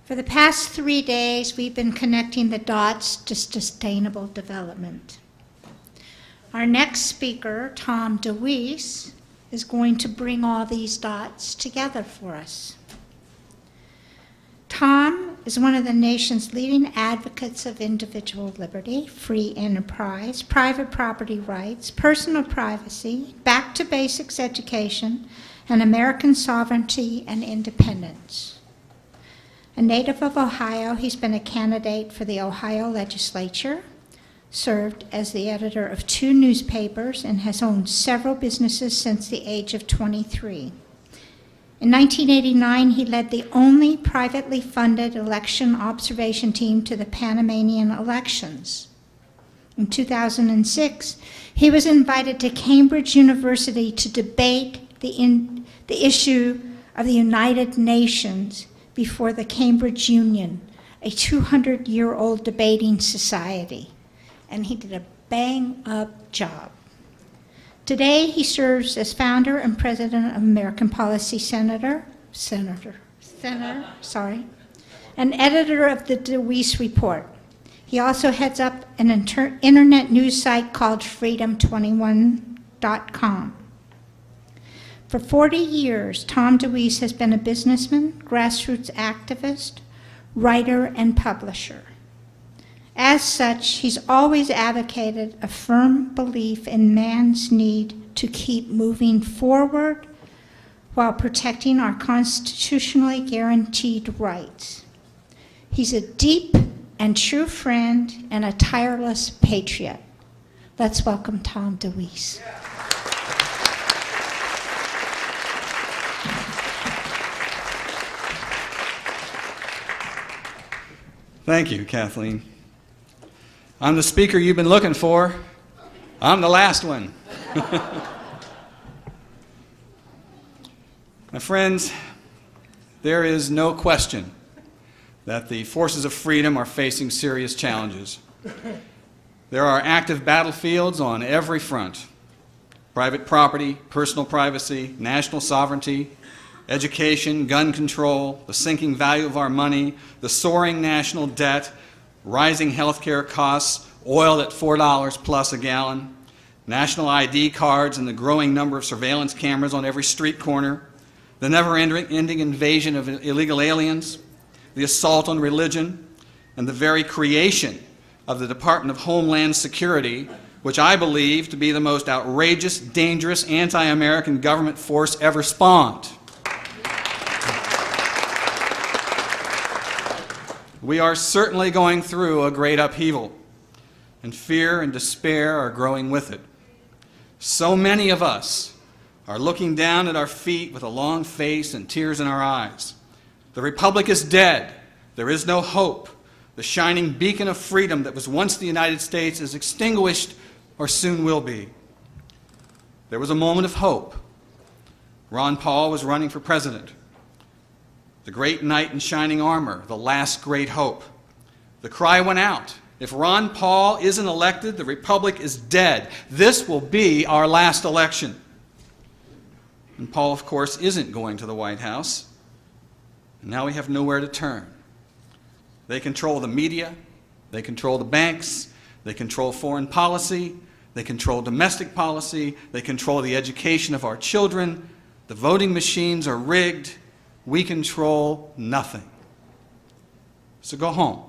For the past 3 days, we've been connecting the dots to sustainable development. Our next speaker, Tom DeWeese, is going to bring all these dots together for us. Tom is one of the nation's leading advocates of individual liberty, free enterprise, private property rights, personal privacy, back to basics education, and American sovereignty and independence. A native of Ohio, he's been a candidate for the Ohio legislature, served as the editor of 2 newspapers, and has owned several businesses since the age of 23. In 1989, he led the only privately funded election observation team to the Panamanian elections. In 2006, he was invited to Cambridge University to debate the issue of the United Nations before the Cambridge Union, a 200-year-old debating society. And he did a bang-up job. Today, he serves as founder and president of American Policy Center, and editor of the DeWeese Report. He also heads up an internet news site called Freedom21.com. For 40 years, Tom DeWeese has been a businessman, grassroots activist, writer, and publisher. As such, he's always advocated a firm belief in man's need to keep moving forward while protecting our constitutionally guaranteed rights. He's a deep and true friend and a tireless patriot. Let's welcome Tom DeWeese. Thank you, Kathleen. I'm the speaker you've been looking for. I'm the last one. My friends, there is no question that the forces of freedom are facing serious challenges. There are active battlefields on every front: private property, personal privacy, national sovereignty, education, gun control, the sinking value of our money, the soaring national debt, rising healthcare costs, oil at $4 plus a gallon, national ID cards and the growing number of surveillance cameras on every street corner, the never-ending invasion of illegal aliens, the assault on religion, and the very creation of the Department of Homeland Security, which I believe to be the most outrageous, dangerous, anti-American government force ever spawned. We are certainly going through a great upheaval, and fear and despair are growing with it. So many of us are looking down at our feet with a long face and tears in our eyes. The Republic is dead. There is no hope. The shining beacon of freedom that was once the United States is extinguished or soon will be. There was a moment of hope. Ron Paul was running for president. The great knight in shining armor, the last great hope. The cry went out: if Ron Paul isn't elected, the Republic is dead. This will be our last election. And Paul, of course, isn't going to the White House. And now we have nowhere to turn. They control the media, they control the banks, they control foreign policy, they control domestic policy, they control the education of our children, the voting machines are rigged. We control nothing. So go home.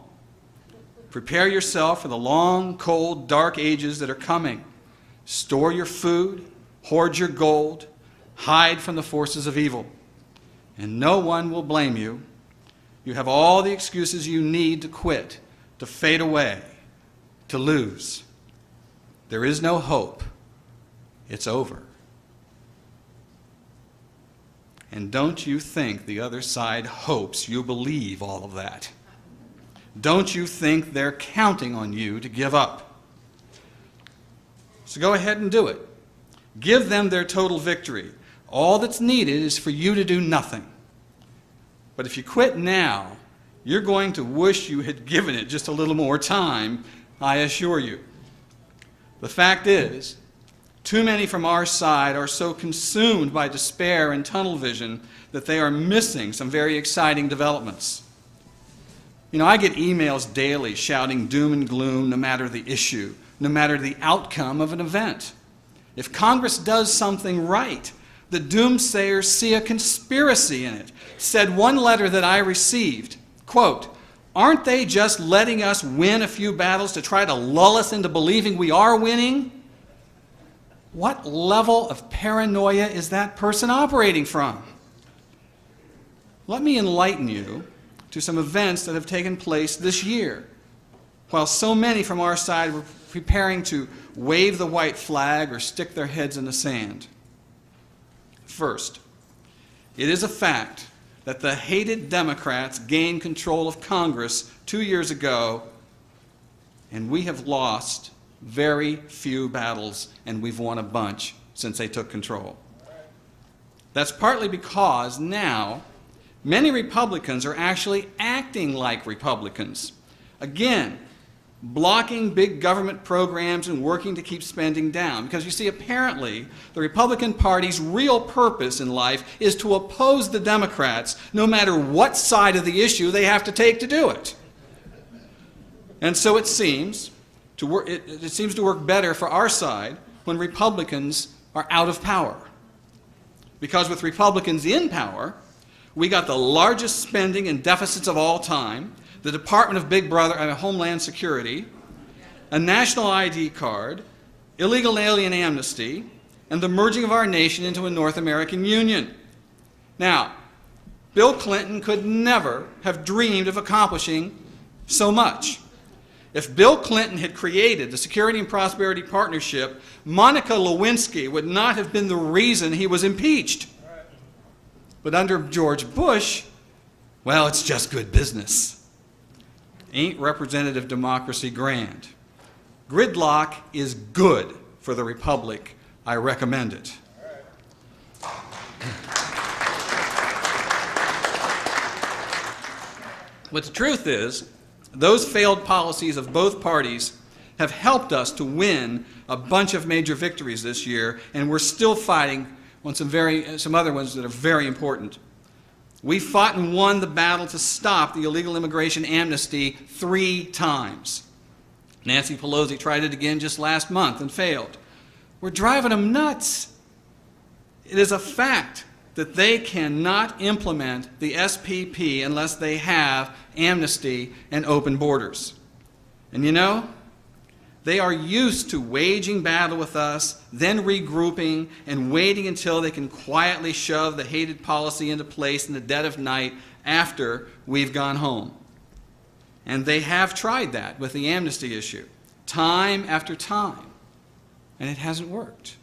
Prepare yourself for the long, cold, dark ages that are coming. Store your food, hoard your gold, hide from the forces of evil. And no one will blame you. You have all the excuses you need to quit, to fade away, to lose. There is no hope. It's over. And don't you think the other side hopes you believe all of that. Don't you think they're counting on you to give up. So go ahead and do it. Give them their total victory. All that's needed is for you to do nothing. But if you quit now, you're going to wish you had given it just a little more time, I assure you. The fact is, too many from our side are so consumed by despair and tunnel vision that they are missing some very exciting developments. You know, I get emails daily shouting doom and gloom no matter the issue, no matter the outcome of an event. If Congress does something right, the doomsayers see a conspiracy in it. Said one letter that I received, quote, "Aren't they just letting us win a few battles to try to lull us into believing we are winning?" What level of paranoia is that person operating from? Let me enlighten you to some events that have taken place this year. While so many from our side were preparing to wave the white flag or stick their heads in the sand. First, it is a fact that the hated Democrats gained control of Congress 2 years ago, and we have lost very few battles, and we've won a bunch since they took control. That's partly because now many Republicans are actually acting like Republicans. Again, blocking big government programs and working to keep spending down. Because you see, apparently, the Republican Party's real purpose in life is to oppose the Democrats, no matter what side of the issue they have to take to do it. And so it seems to work better for our side when Republicans are out of power. Because with Republicans in power, we got the largest spending and deficits of all time, the Department of Big Brother and Homeland Security, a national ID card, illegal alien amnesty, and the merging of our nation into a North American Union. Now, Bill Clinton could never have dreamed of accomplishing so much. If Bill Clinton had created the Security and Prosperity Partnership, Monica Lewinsky would not have been the reason he was impeached. But under George Bush, well, it's just good business. Ain't representative democracy grand? Gridlock is good for the republic. I recommend it. But the truth is, those failed policies of both parties have helped us to win a bunch of major victories this year, and we're still fighting on some other ones that are very important. We fought and won the battle to stop the illegal immigration amnesty 3 times. Nancy Pelosi tried it again just last month and failed. We're driving them nuts. It is a fact that they cannot implement the SPP unless they have amnesty and open borders. And you know, they are used to waging battle with us, then regrouping and waiting until they can quietly shove the hated policy into place in the dead of night after we've gone home. And they have tried that with the amnesty issue, time after time, and it hasn't worked.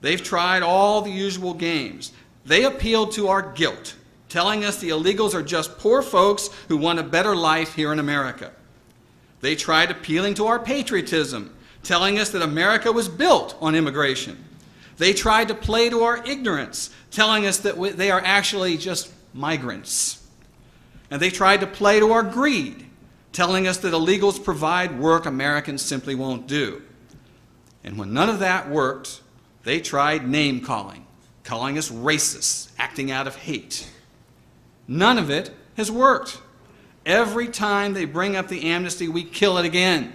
They've tried all the usual games. They appealed to our guilt, telling us the illegals are just poor folks who want a better life here in America. They tried appealing to our patriotism, telling us that America was built on immigration. They tried to play to our ignorance, telling us that they are actually just migrants. And they tried to play to our greed, telling us that illegals provide work Americans simply won't do. And when none of that worked, they tried name-calling, calling us racists, acting out of hate. None of it has worked. Every time they bring up the amnesty, we kill it again.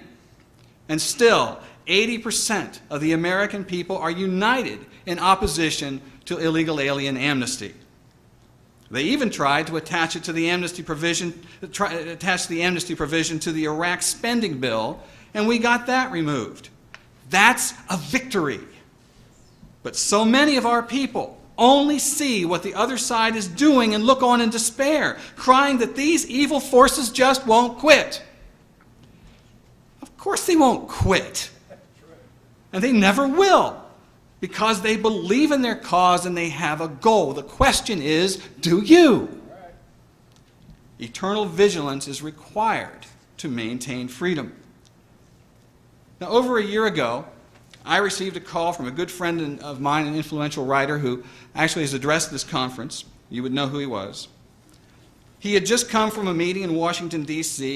And still, 80% of the American people are united in opposition to illegal alien amnesty. They even tried to attach it to the amnesty provision, to the Iraq spending bill, and we got that removed. That's a victory. But so many of our people only see what the other side is doing and look on in despair, crying that these evil forces just won't quit. Of course they won't quit. And they never will, because they believe in their cause and they have a goal. The question is, do you? Eternal vigilance is required to maintain freedom. Now, over a year ago, I received a call from a good friend of mine, an influential writer who actually has addressed this conference. You would know who he was. He had just come from a meeting in Washington, D.C.